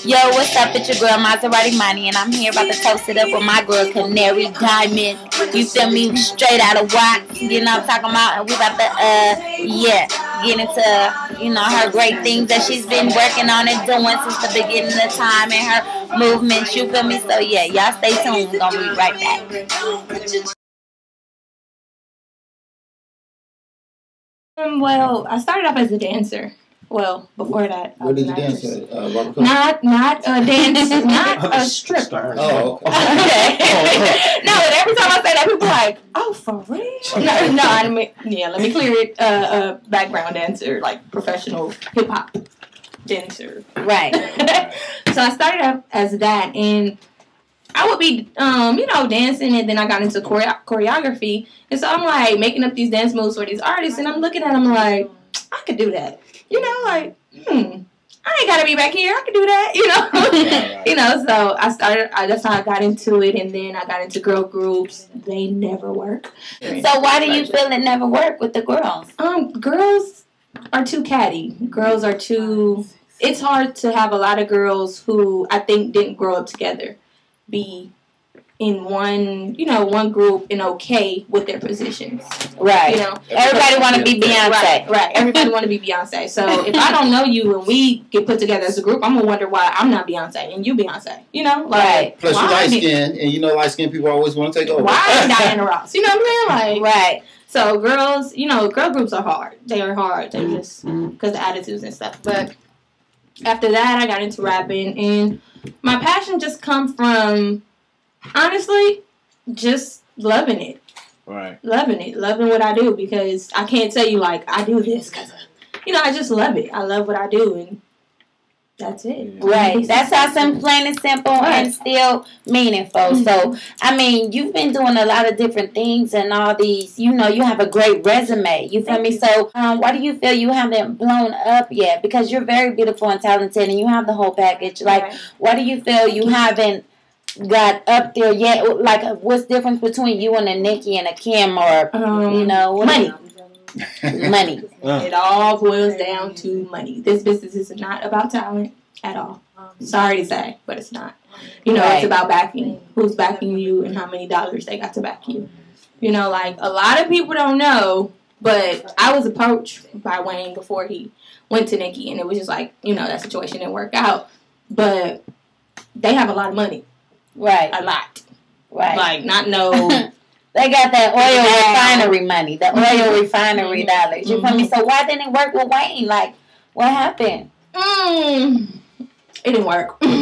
Yo, what's up? It's your girl Maserati Money, and I'm here about to toast it up with my girl Kanary Diamond. You feel me? Straight out of wax. You know what I'm talking about? And we about to, get into, her great things that she's been working on and doing since the beginning of time and her movements. You feel me? So, yeah, y'all stay tuned. We're going to be right back. Well, I started off as a dancer. Well, before that, where did you dance at? Not a dance, not a stripper. Oh, okay. No, and every time I say that, people are like, "Oh, for real?" No, I mean, yeah. Let me clear it. Background dancer, like professional hip hop dancer. Right. So I started off as that, and I would be, dancing, and then I got into choreography, and so I'm like making up these dance moves for these artists, and I'm looking at them like, I could do that. I ain't gotta be back here. I can do that, So that's how I got into it, and then I got into girl groups. They never work. So why do you feel it never work with the girls? Girls are too catty. Girls are too. It's hard to have a lot of girls who I think didn't grow up together be in one group and okay with their positions. Right. Everybody want to be Beyonce. Right. Everybody want to be Beyonce. So if I don't know you and we get put together as a group, I'm going to wonder why I'm not Beyonce and you Beyonce. Right. Plus you light skin, and light skinned people always want to take over. Why ain't Diana Ross? You know what I'm saying? Right. So girls, girl groups are hard. They are hard. They just, because the attitudes and stuff. But after that, I got into rapping, and my passion just come from, honestly, just loving it. Right. Loving what I do, because I can't tell you, like, I do this because, I just love it. I love what I do, and that's it. Right. That's awesome, plain and simple, and still meaningful. Mm-hmm. So, you've been doing a lot of different things and all these, you have a great resume. You feel me? So, why do you feel you haven't blown up yet? Because you're very beautiful and talented, and you have the whole package. Like, why do you feel you haven't got up there yet? Like, what's the difference between you and a Nicki and a Kim, or money? Money. It all boils down to money. This business is not about talent at all. Sorry to say, but it's not. It's about backing. Who's backing you and how many dollars they got to back you. Like, a lot of people don't know, but I was approached by Wayne before he went to Nicki, and it was just like, that situation didn't work out. But they have a lot of money. Right. A lot. Right. Like, not no... They got that oil refinery money, the oil refinery dollars. You feel me? So why didn't it work with Wayne? Like, what happened? It didn't work. Okay.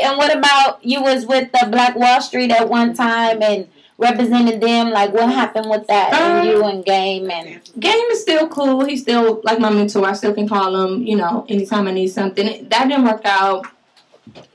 And what about you was with the Black Wall Street at one time and represented them? Like, what happened with that? And you and Game Game is still cool. He's still like my mentor. I still can call him, anytime I need something. That didn't work out.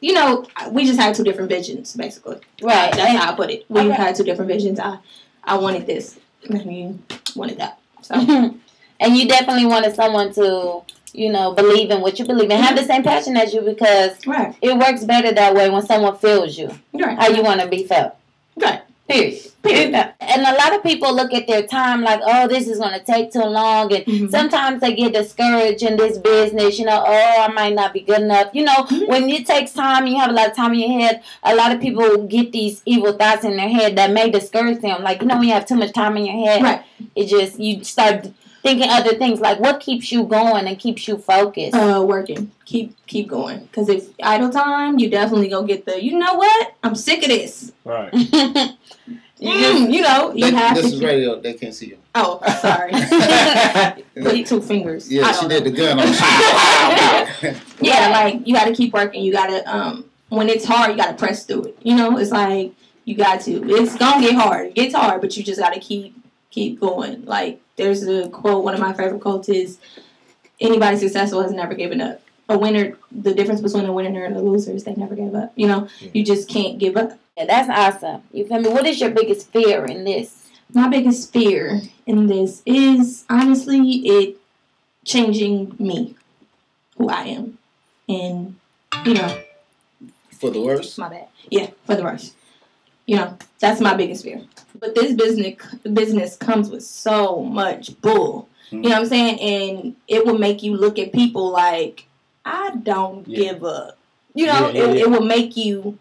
We just had two different visions, basically. Right. That's how I put it. We had two different visions. I wanted this. You wanted that. So. And you definitely wanted someone to, believe in what you believe in. Have the same passion as you, because it works better that way when someone feels you. Right. How you want to be felt. Right. Period. And a lot of people look at their time like, oh, this is going to take too long. And sometimes they get discouraged in this business, I might not be good enough. When it takes time, you have a lot of time in your head, a lot of people get these evil thoughts in their head that may discourage them. Like, when you have too much time in your head, it just, you start thinking other things. Like, what keeps you going and keeps you focused? Working. Keep going. Because if idle time, you definitely gonna get the, you know what? I'm sick of this. Right. You have this is radio. They can't see you. Oh, sorry. Put 2 fingers. Yeah, she did the gun on the Yeah, like, you got to keep working. You got to, when it's hard, you got to press through it. It's like, you got to. It's going to get hard. It gets hard, but you just got to keep going. Like, there's a quote, one of my favorite quotes is, anybody successful has never given up. A winner, the difference between a winner and a loser is they never gave up. You just can't give up. Yeah, that's awesome. You feel me? What is your biggest fear in this? My biggest fear in this is, honestly, it changing me, who I am. And, For the worse? My bad. Yeah, for the worse. That's my biggest fear. But this business comes with so much bull. You know what I'm saying? And it will make you look at people like, I don't give up. You know, it will make you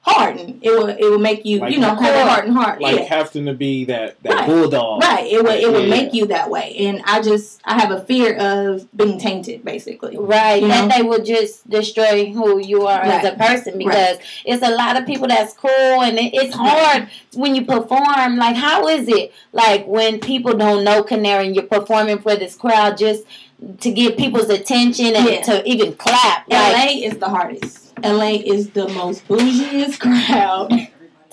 harden. It will make you, like, have a hardened heart. Like having to be that bulldog. Right. It would make you that way. And I have a fear of being tainted, basically. Right. That they will just destroy who you are as a person, because it's a lot of people that's cool, and it's hard when you perform. Like, how is it? Like, when people don't know Kanary and you're performing for this crowd just to get people's attention and to even clap. LA is the hardest. LA is the most bougiest crowd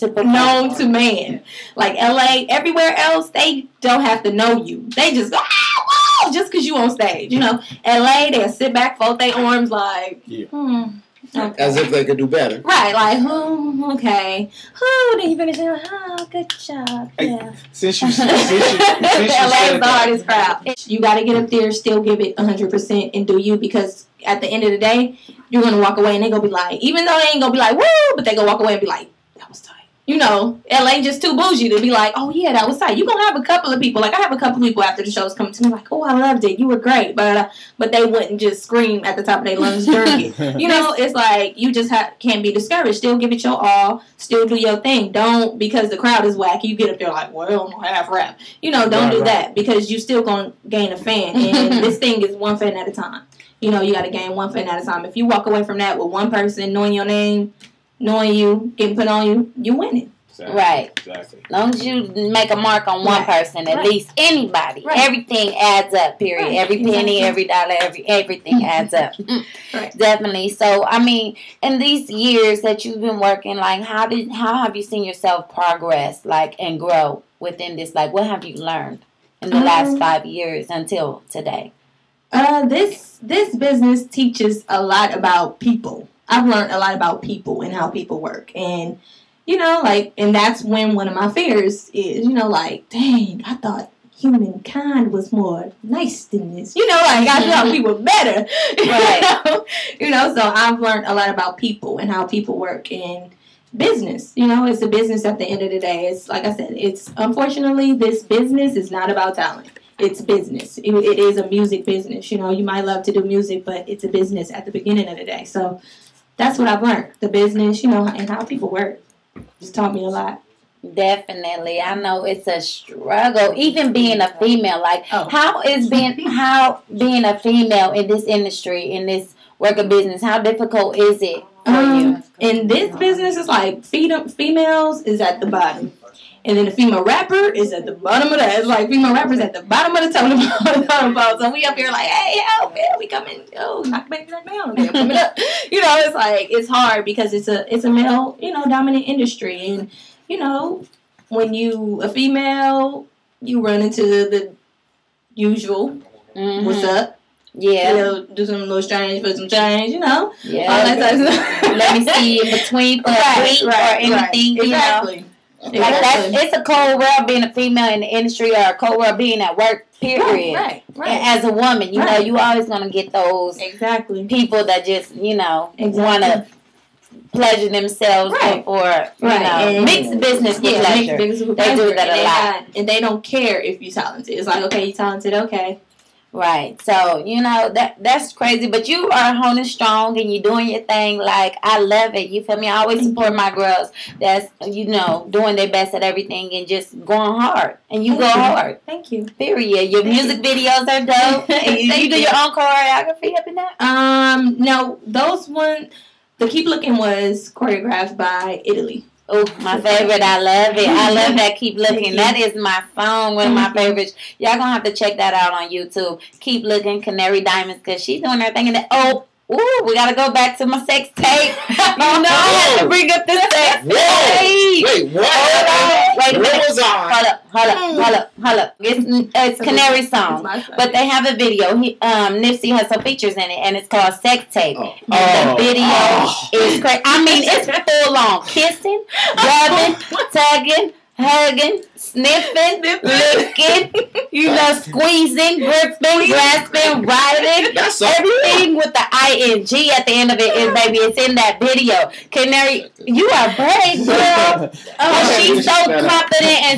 known to man. Like, LA, everywhere else, they don't have to know you. They just go, wow, just because you on stage. You know, LA, they'll sit back, fold their arms like, okay. As if they could do better. Right, like, okay. Then you finish it, good job. Yeah. Since you LA is the hardest crowd. You got to get up there, still give it 100% and do you, because at the end of the day, you're going to walk away and they're going to be like, even though they ain't going to be like, woo, but they're going to walk away and be like, that was tight. You know, LA just too bougie to be like, oh yeah, that was tight. You're going to have a couple of people, like I have a couple of people after the shows coming to me like, oh, I loved it. You were great. But they wouldn't just scream at the top of their lungs during it. You know, it's like, you just can't be discouraged. Still give it your all. Still do your thing. Don't, because the crowd is wacky, you get up there like, well, I'm half rap. You know, don't do that, because you still going to gain a fan. And this thing is one fan at a time. You know, you got to gain one fan at a time. If you walk away from that with one person knowing your name, knowing you, getting put on you, you winning. Exactly. Right. Exactly. As long as you make a mark on one person, at least anybody, everything adds up, period. Right. Every penny, every dollar, everything adds up. Definitely. So, I mean, in these years that you've been working, like, how have you seen yourself progress, like, and grow within this? Like, what have you learned in the last 5 years until today? This business teaches a lot about people. I've learned a lot about people and how people work. And, you know, like, and that's when one of my fears is, you know, like, dang, I thought humankind was more nice than this. You know, like, I thought we were better. Right. You know, so I've learned a lot about people and how people work in business. You know, it's a business at the end of the day. It's, like I said, it's, unfortunately, this business is not about talent. It's business. It is a music business. You know, you might love to do music, but it's a business at the beginning of the day. So that's what I've learned. The business, you know, and how people work. It's taught me a lot. Definitely. I know it's a struggle. Even being a female. Like, how being a female in this industry, in this work of business, how difficult is it for you? In this business, it's like females is at the bottom. And then the female rapper is at the bottom of that. It's like female rappers at the bottom of the totem pole. So we up here like, hey, help, man, we coming. Oh, knock back down. They're coming up. You know, it's like, it's hard because it's a male, you know, dominant industry. And, you know, when you a female, you run into the usual. Mm-hmm. What's up? Yeah. You know, do some little strange for some change, you know. Yeah. All that type of stuff. Let me see in between for a week or anything, exactly. You know. Like it's a cold world being a female in the industry, or a cold world being at work, period. Right. As a woman, you know, you always going to get those people that just, you know, want to pleasure themselves for, you know, mixed business with pleasure. They do that a lot. And they don't care if you're talented. It's like, okay, you're talented, okay. Right. So, you know, that's crazy. But you are holding strong and you're doing your thing. Like, I love it. You feel me? I always support my girls that's, you know, doing their best at everything and just going hard. And you go hard. Thank you. Period. Your music videos are dope. And you do your own choreography up in that? No, those one, the Keep Looking was choreographed by Italy. Oh, my favorite. I love it. I love that Keep Looking. That is my song, one of my favorites. Y'all gonna have to check that out on YouTube. Keep Looking, Kanary Diamonds, because she's doing her thing. We gotta go back to my sex tape. You know, I have to bring up this sex tape. Wait, what? Wait a minute. What was on? Hold up. It's Kanary's song, but they have a video. Nipsey has some features in it, and it's called Sex Tape. The video is crazy. I mean, it's full on kissing, rubbing, tugging, hugging, sniffing, licking, you know, squeezing, gripping, grasping, riding. Everything with the ING at the end of it is, baby, it's in that video. Kanary, you are brave, girl. She's so confident and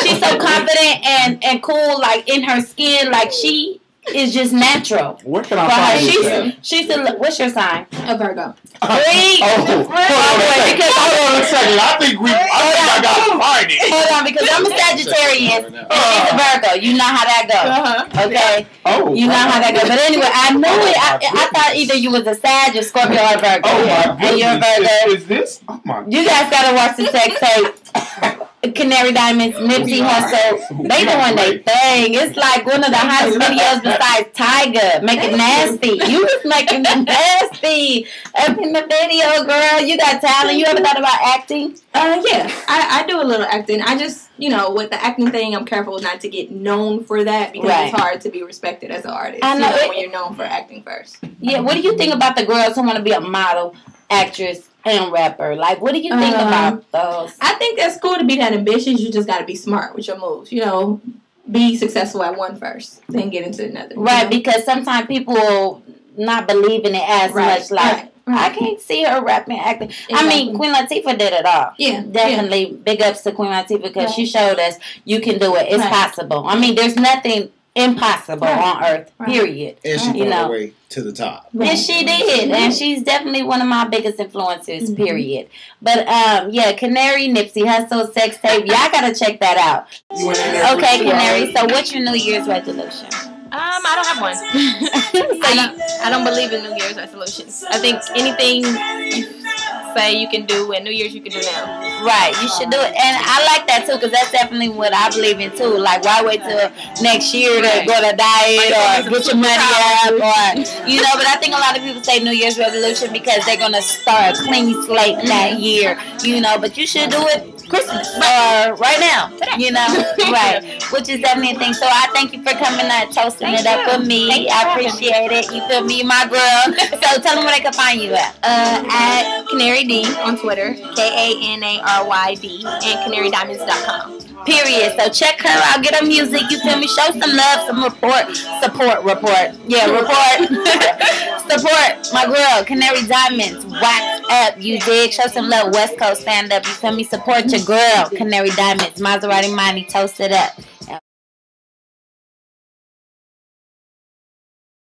she's so confident and cool, like, in her skin. Like, she is just natural. Where can I find this? She's what's your sign? A Virgo. Hold on a second. I think I gotta find it. Hold on, because I'm a Sagittarius and she's a Virgo. You know how that goes. Okay? You know how that goes. But anyway, I knew it. I thought either you was a Sag or Scorpio or Virgo. Oh my goodness. And you're a Virgo. Is this? Oh my God. You guys gotta watch the sex tape. Kanary Diamonds, Nipsey Hussle, they doing their thing. It's like one of the hottest videos besides Tiger. Make it nasty. You was making it nasty up in the video, girl. You got talent. You ever thought about acting? Yeah, I do a little acting. I just, with the acting thing, I'm careful not to get known for that because it's hard to be respected as an artist. I know when you're known for acting first. Yeah, what do you think about the girls who want to be a model, actress, and rapper? Like, what do you think about those? I think that's cool to be that ambitious. You just got to be smart with your moves. Be successful at one first, then get into another. Right, because sometimes people not believe in it as much. Like, I can't see her rapping, acting. Exactly. I mean, Queen Latifah did it all. Yeah, definitely. Big ups to Queen Latifah because she showed us you can do it. It's possible. I mean, there's nothing impossible on earth, period. And she found her way to the top. Yes, she did. And she's definitely one of my biggest influences, period. But, Kanary, Nipsey Hussle, sex tape. Y'all got to check that out. Okay, Kanary. So what's your New Year's resolution? I don't have one. I don't believe in New Year's resolutions. I think anything you say you can do in New Year's, you can do now. Right, you should do it. And I like that too, because that's definitely what I believe in too. Like, why wait till next year to go to diet or get your money up or, but I think a lot of people say New Year's resolution because they're going to start a clean slate that year, but you should do it Christmas or right now, right, which is definitely a thing. So I thank you for coming and toasting it up with me. I appreciate it. You feel me, my girl. So tell them where they can find you at Kanary D on Twitter, KANARYD, and KanaryDiamonds.com. Period. So check her out, get her music, you feel me? Show some love, some support. Yeah, report. Support my girl, Kanary Diamonds. Wax up, you dig? Show some love, West Coast stand up, you feel me? Support your girl, Kanary Diamonds. Maserati Money, toast it up.